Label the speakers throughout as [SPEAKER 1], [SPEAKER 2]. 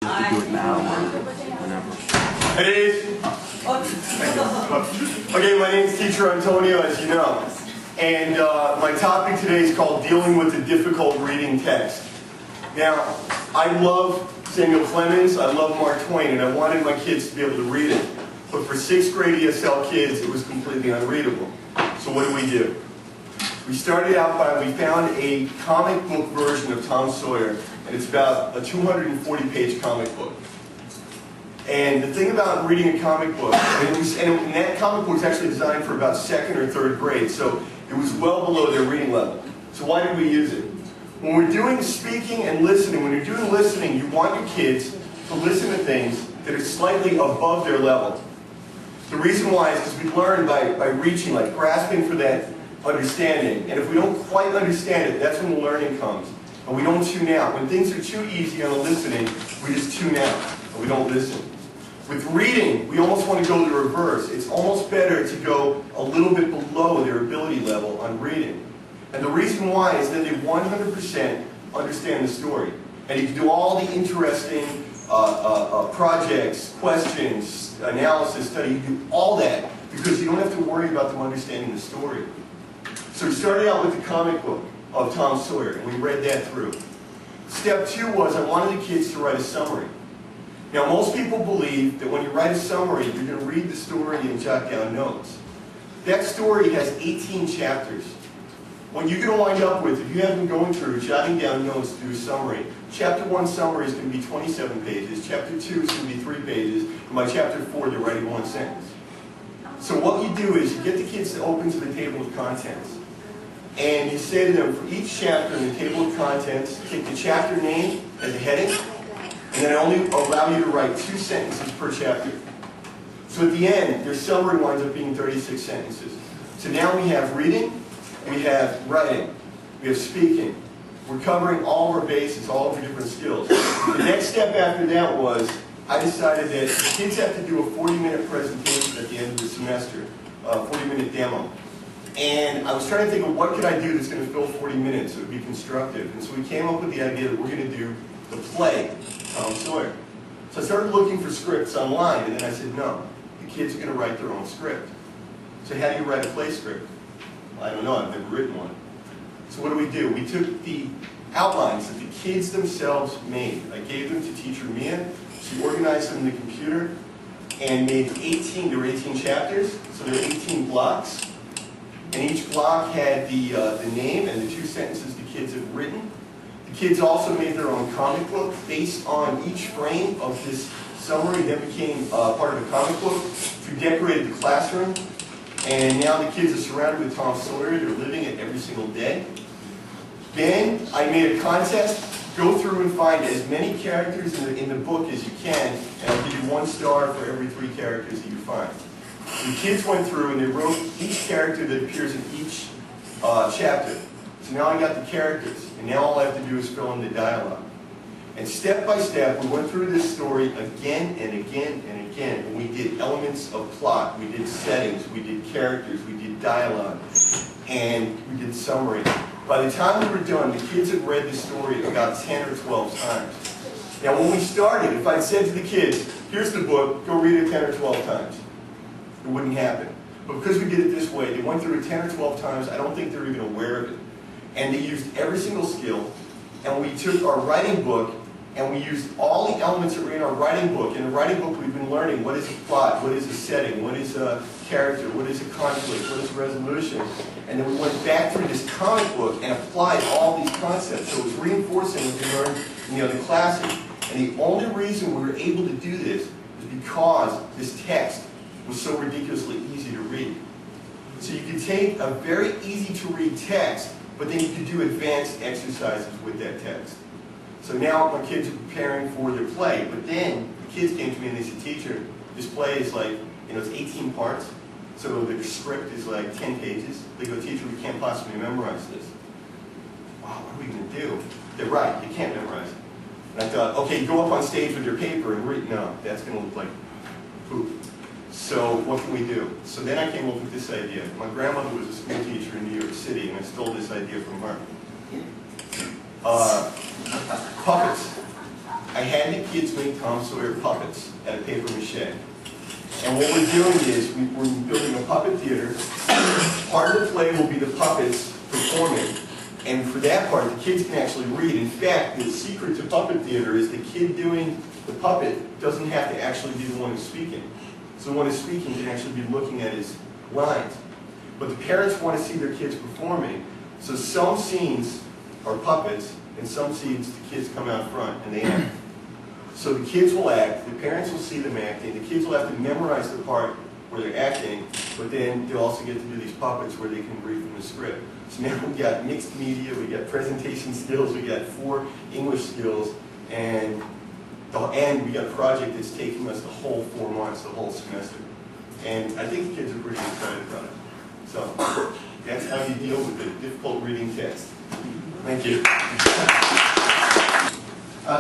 [SPEAKER 1] You can do it now or whenever.
[SPEAKER 2] It is. Okay, my name is Teacher Antonio, as you know. And my topic today is called Dealing with the Difficult Reading Text. Now, I love Samuel Clemens, I love Mark Twain, and I wanted my kids to be able to read it. But for 6th grade ESL kids, it was completely unreadable. So what do? We started out by, we found a comic book version of Tom Sawyer, and it's about a 240-page comic book. And the thing about reading a comic book, and that comic book was actually designed for about 2nd or 3rd grade, so it was well below their reading level. So why did we use it? When we're doing speaking and listening, when you're doing listening, you want your kids to listen to things that are slightly above their level. The reason why is because we learn by reaching, like grasping for that understanding. And if we don't quite understand it, that's when the learning comes. And we don't tune out. When things are too easy on the listening, we just tune out and we don't listen. With reading, we almost want to go the reverse. It's almost better to go a little bit below their ability level on reading. And the reason why is that they 100% understand the story. And you can do all the interesting projects, questions, analysis, study. You do all that because you don't have to worry about them understanding the story. So we started out with the comic book of Tom Sawyer, and we read that through. Step 2 was I wanted the kids to write a summary. Now, most people believe that when you write a summary, you're going to read the story and jot down notes. That story has 18 chapters. What you're going to wind up with, if you have been going through jotting down notes to do a summary, Chapter 1 summary is going to be 27 pages, Chapter 2 is going to be 3 pages, and by Chapter 4 they're writing 1 sentence. So what you do is you get the kids to open to the table of contents. And you say to them, for each chapter in the table of contents, take the chapter name as a heading, and then I only allow you to write 2 sentences per chapter. So at the end, their summary winds up being 36 sentences. So now we have reading, we have writing, we have speaking. We're covering all of our bases, all of our different skills. The next step after that was, I decided that the kids have to do a 40-minute presentation at the end of the semester, a 40-minute demo. And I was trying to think of what could I do that's going to fill 40 minutes that would be constructive. And so we came up with the idea that we're going to do the play, Tom Sawyer. So I started looking for scripts online, and then I said, no, the kids are going to write their own script. So how do you write a play script? Well, I don't know, I've never written one. So what do? We took the outlines that the kids themselves made. I gave them to teacher Mia. She organized them in the computer and made there were 18 chapters, so there were 18 blocks. And each block had the name and the 2 sentences the kids had written. The kids also made their own comic book based on each frame of this summary. Then became part of a comic book. We decorated the classroom. And now the kids are surrounded with Tom Sawyer. They're living it every single day. Then I made a contest. Go through and find as many characters in the book as you can, and I'll give you 1 star for every 3 characters that you find. The kids went through and they wrote each character that appears in each chapter. So now I got the characters, and now all I have to do is fill in the dialogue. And step by step, we went through this story again and again and again. And we did elements of plot, we did settings, we did characters, we did dialogue, and we did summary. By the time we were done, the kids had read the story about 10 or 12 times. Now when we started, if I'd said to the kids, here's the book, go read it 10 or 12 times, it wouldn't happen. But because we did it this way, they went through it 10 or 12 times, I don't think they were even aware of it. And they used every single skill, and we took our writing book, and we used all the elements that were in our writing book. In the writing book, we've been learning what is a plot, what is a setting, what is a character, what is a conflict, what is a resolution. And then we went back through this comic book and applied all these concepts. So it was reinforcing what we learned in the other classes. And the only reason we were able to do this is because this text was so ridiculously easy to read. So you could take a very easy to read text, but then you could do advanced exercises with that text. So now my kids are preparing for their play, but then the kids came to me and they said, teacher, this play is like, it's 18 parts, so the script is like 10 pages. They go, teacher, we can't possibly memorize this. Wow, what are we going to do? They're right, you can't memorize it. And I thought, okay, go up on stage with your paper and read. No, that's going to look like poop. So what can we do? So then I came up with this idea. My grandmother was a school teacher in New York City, and I stole this idea from her. Puppets. I had the kids make Tom Sawyer puppets out of paper mache. And what we're doing is we're building a puppet theater. Part of the play will be the puppets performing. And for that part, the kids can actually read. In fact, the secret to puppet theater is the kid doing the puppet doesn't have to actually be the one who's speaking. So the one who's speaking can actually be looking at his lines. But the parents want to see their kids performing. So some scenes are puppets, and some scenes the kids come out front and they act. So the kids will act, the parents will see them acting, the kids will have to memorize the part where they're acting, but then they'll also get to do these puppets where they can read from the script. So now we've got mixed media, we got presentation skills, we got 4 English skills, and we got a project that's taking us the whole 4 months, the whole semester. And I think the kids are pretty excited about it. So that's how you deal with the difficult reading text. Thank you.
[SPEAKER 3] Do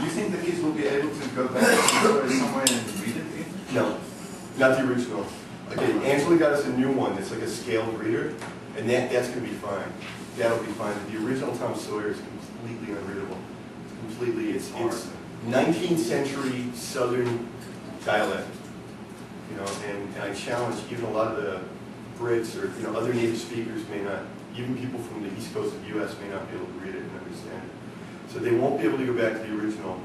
[SPEAKER 3] you think the kids will be able to go back to the story somewhere and read it again?
[SPEAKER 2] No, not the original. Okay, Angela got us a new one that's like a scaled reader, and that's going to be fine. That'll be fine. The original Tom Sawyer is completely unreadable. It's 19th century Southern dialect. You know, and I challenge even a lot of the Brits or other native speakers may not, even people from the East Coast of the U.S. may not be able to read it and understand it. So they won't be able to go back to the original.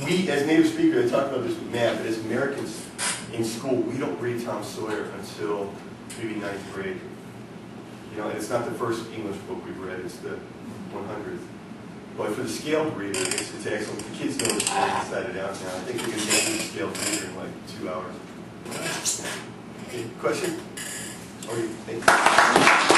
[SPEAKER 2] We, as native speakers, I talked about this with Matt, but as Americans in school, we don't read Tom Sawyer until maybe 9th grade. You know, and it's not the first English book we've read, it's the 100th. But for the scaled reader, it's excellent. The kids know it's inside it out now. I think we can get through the scaled reader in like 2 hours. Okay, question? Thank you.